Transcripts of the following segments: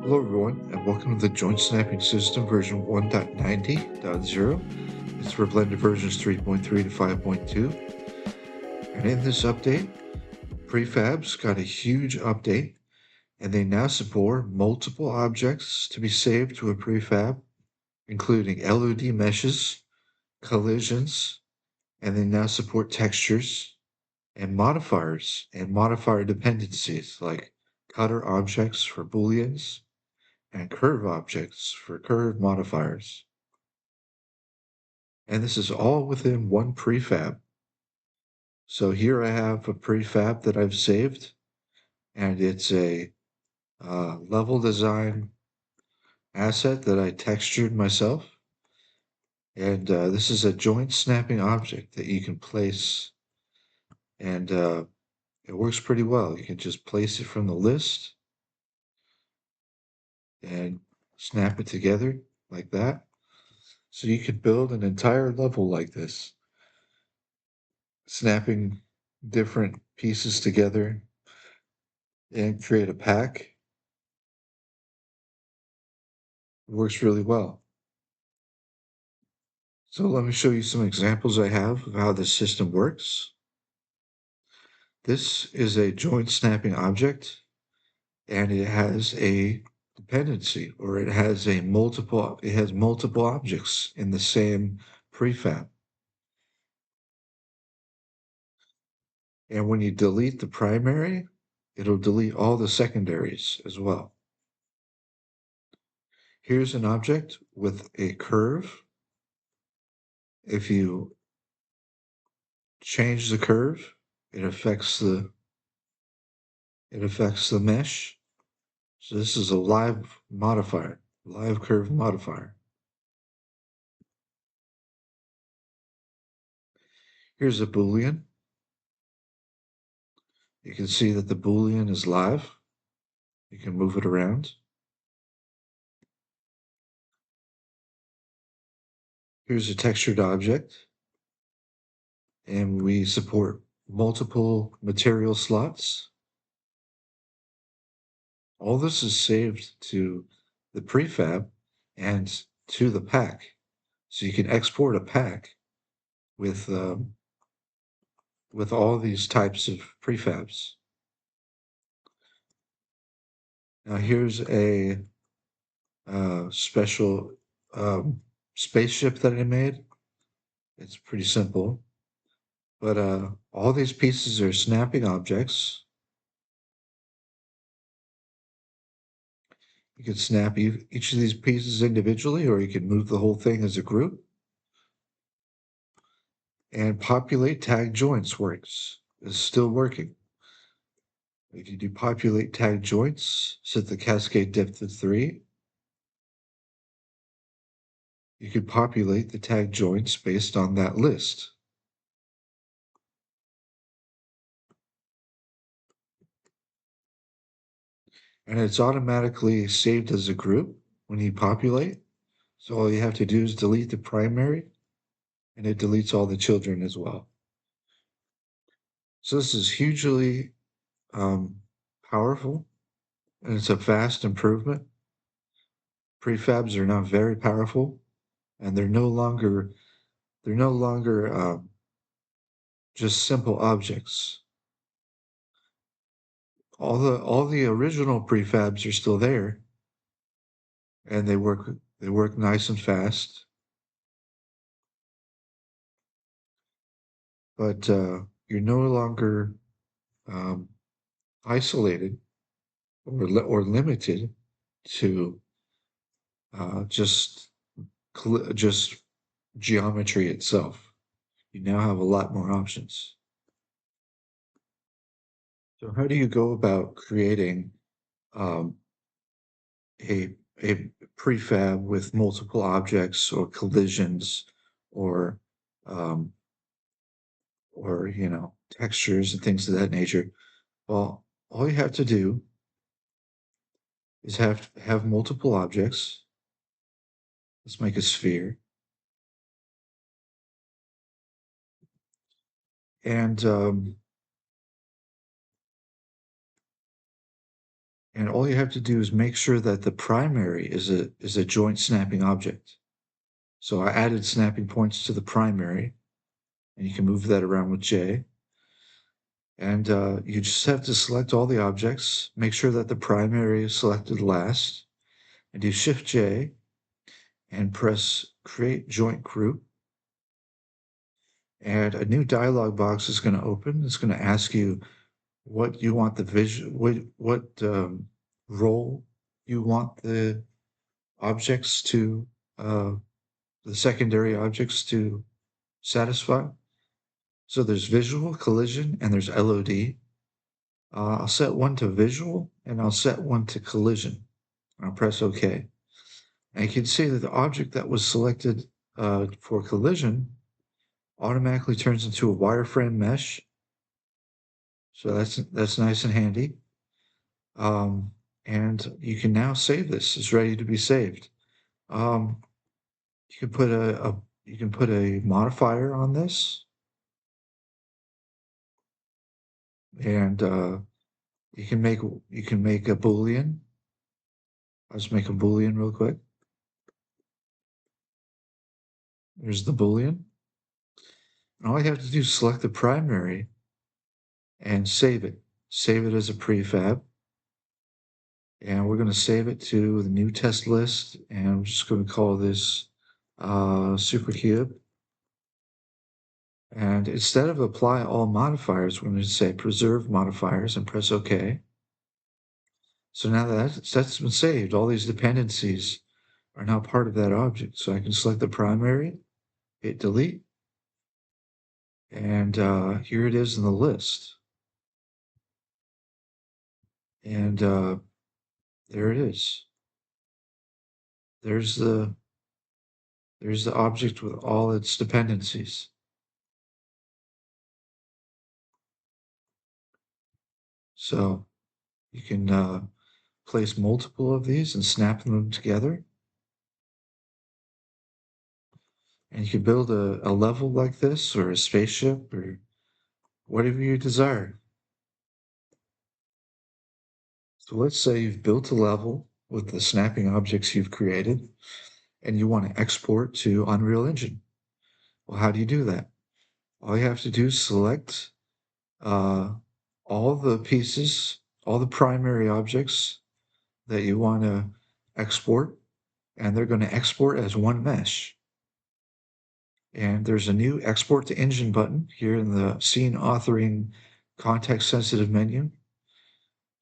Hello everyone, and welcome to the Joint Snapping System version 1.90.0. It's for blended versions 3.3 to 5.2. And in this update, Prefabs got a huge update, and they now support multiple objects to be saved to a prefab, including LOD meshes, collisions, and they now support textures and modifiers and modifier dependencies like cutter objects for Booleans and curve objects for curve modifiers. And this is all within one prefab. So here I have a prefab that I've saved, and it's a level design asset that I textured myself. And this is a joint snapping object that you can place, and it works pretty well. You can just place it from the list and snap it together like that. So you could build an entire level like this, snapping different pieces together and create a pack. It works really well. So let me show you some examples I have of how this system works. This is a joint snapping object, and it has a dependency, or it has multiple objects in the same prefab. And when you delete the primary, it'll delete all the secondaries as well. Here's an object with a curve. If you change the curve, it affects the mesh. So this is a live modifier, live curve modifier. Here's a Boolean. You can see that the Boolean is live. You can move it around. Here's a textured object, and we support multiple material slots. All this is saved to the prefab and to the pack. So you can export a pack with all these types of prefabs. Now here's a special spaceship that I made. It's pretty simple, but all these pieces are snapping objects. You can snap each of these pieces individually, or you can move the whole thing as a group. And populate tag joints works. It's still working. If you do populate tag joints, set the cascade depth to 3. You could populate the tag joints based on that list. And it's automatically saved as a group when you populate. So all you have to do is delete the primary, and it deletes all the children as well. So this is hugely powerful, and it's a vast improvement. Prefabs are now very powerful, and they're no longer just simple objects. All the original prefabs are still there, and they work nice and fast. But you're no longer um, isolated or limited to just geometry itself. You now have a lot more options. So how do you go about creating um, a prefab with multiple objects or collisions or um, textures and things of that nature? Well, all you have to do is have multiple objects. Let's make a sphere. And And all you have to do is make sure that the primary is a joint snapping object. So I added snapping points to the primary, and you can move that around with J. And you just have to select all the objects, make sure that the primary is selected last, and do Shift J and press Create Joint Group. And a new dialog box is going to open. It's going to ask you what you want the vision, what role you want the objects to, the secondary objects to satisfy. So there's visual, collision, and there's LOD. I'll set one to visual and I'll set one to collision. I'll press OK. And you can see that the object that was selected for collision automatically turns into a wireframe mesh. So that's nice and handy. And you can now save this. It's ready to be saved. Um, you can put a modifier on this, and you can make a Boolean. I'll just make a Boolean real quick. There's the Boolean. And all you have to do is select the primary and save it. Save it as a prefab. And we're going to save it to the new test list. And I'm just going to call this Supercube. And instead of apply all modifiers, we're going to say preserve modifiers and press OK. So now that's been saved, all these dependencies are now part of that object. So I can select the primary, hit delete, and here it is in the list. And there it is. There's the object with all its dependencies. So you can place multiple of these and snap them together. And you can build a level like this, or a spaceship, or whatever you desire. So let's say you've built a level with the snapping objects you've created, and you want to export to Unreal Engine. Well, how do you do that? All you have to do is select all the pieces, all the primary objects that you want to export, and they're going to export as one mesh. And there's a new Export to Engine button here in the Scene Authoring Context Sensitive menu.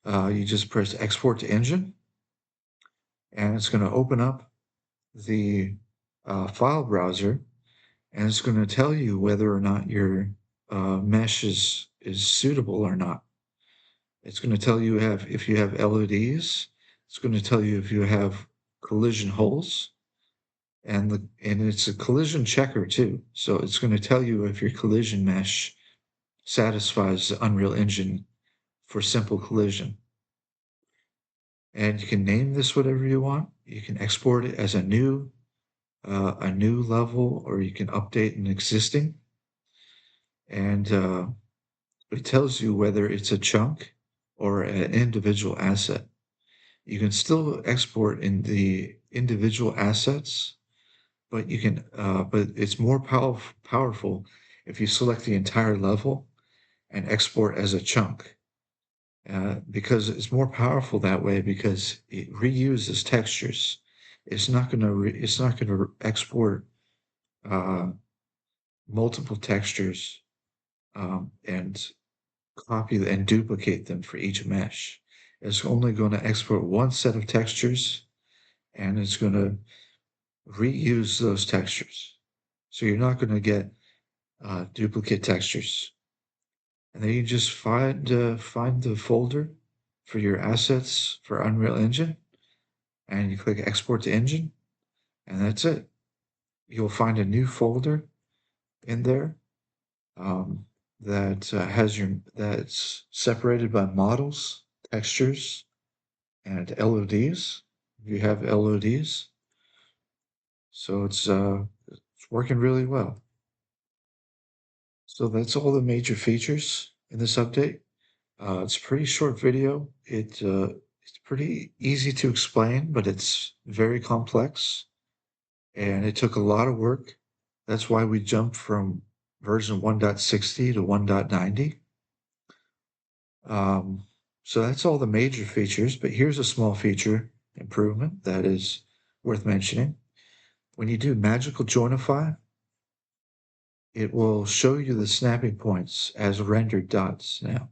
You just press Export to Engine, and it's going to open up the file browser, and it's going to tell you whether or not your mesh is suitable or not. It's going to tell you if you have LODs. It's going to tell you if you have collision holes, and it's a collision checker too. So it's going to tell you if your collision mesh satisfies the Unreal Engine for simple collision. And you can name this whatever you want. You can export it as a new level, or you can update an existing. And it tells you whether it's a chunk or an individual asset. You can still export in the individual assets, but but it's more powerful if you select the entire level and export as a chunk. Because it's more powerful that way, because it reuses textures. It's not going to export multiple textures and copy and duplicate them for each mesh. It's only going to export one set of textures, and it's going to reuse those textures. So you're not going to get duplicate textures. And then you just find the folder for your assets for Unreal Engine, and you click Export to Engine, and that's it. You'll find a new folder in there that's separated by models, textures, and LODs. If you have LODs, so it's working really well. So that's all the major features in this update. It's a pretty short video. It's It's pretty easy to explain, but it's very complex and it took a lot of work. That's why we jumped from version 1.60 to 1.90. So that's all the major features, but here's a small feature improvement that is worth mentioning. When you do magical joinify, it will show you the snapping points as rendered dots now,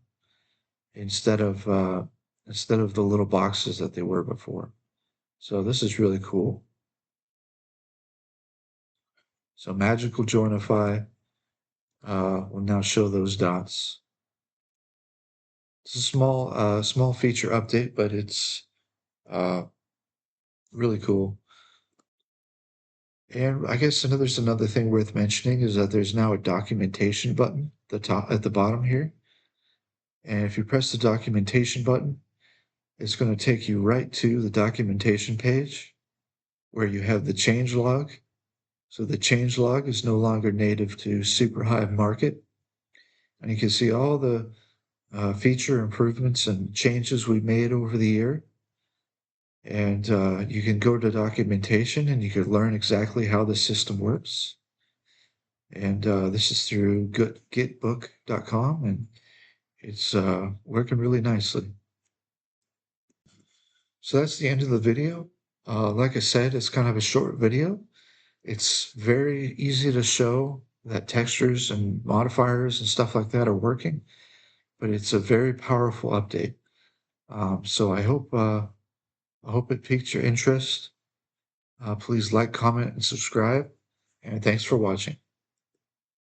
instead of the little boxes that they were before. So this is really cool. So magical joinify will now show those dots. It's a small feature update, but it's uh, really cool. And I guess there's another thing worth mentioning is that there's now a documentation button at the bottom here. And if you press the documentation button, it's going to take you right to the documentation page where you have the change log. So the change log is no longer native to SuperHive Market. And you can see all the feature improvements and changes we made over the year. And you can go to documentation and you can learn exactly how the system works. And this is through gitbook.com, and it's working really nicely. So that's the end of the video. Like I said, it's kind of a short video. It's very easy to show that textures and modifiers and stuff like that are working, but it's a very powerful update. So I hope it piqued your interest. Please like, comment, and subscribe, and thanks for watching.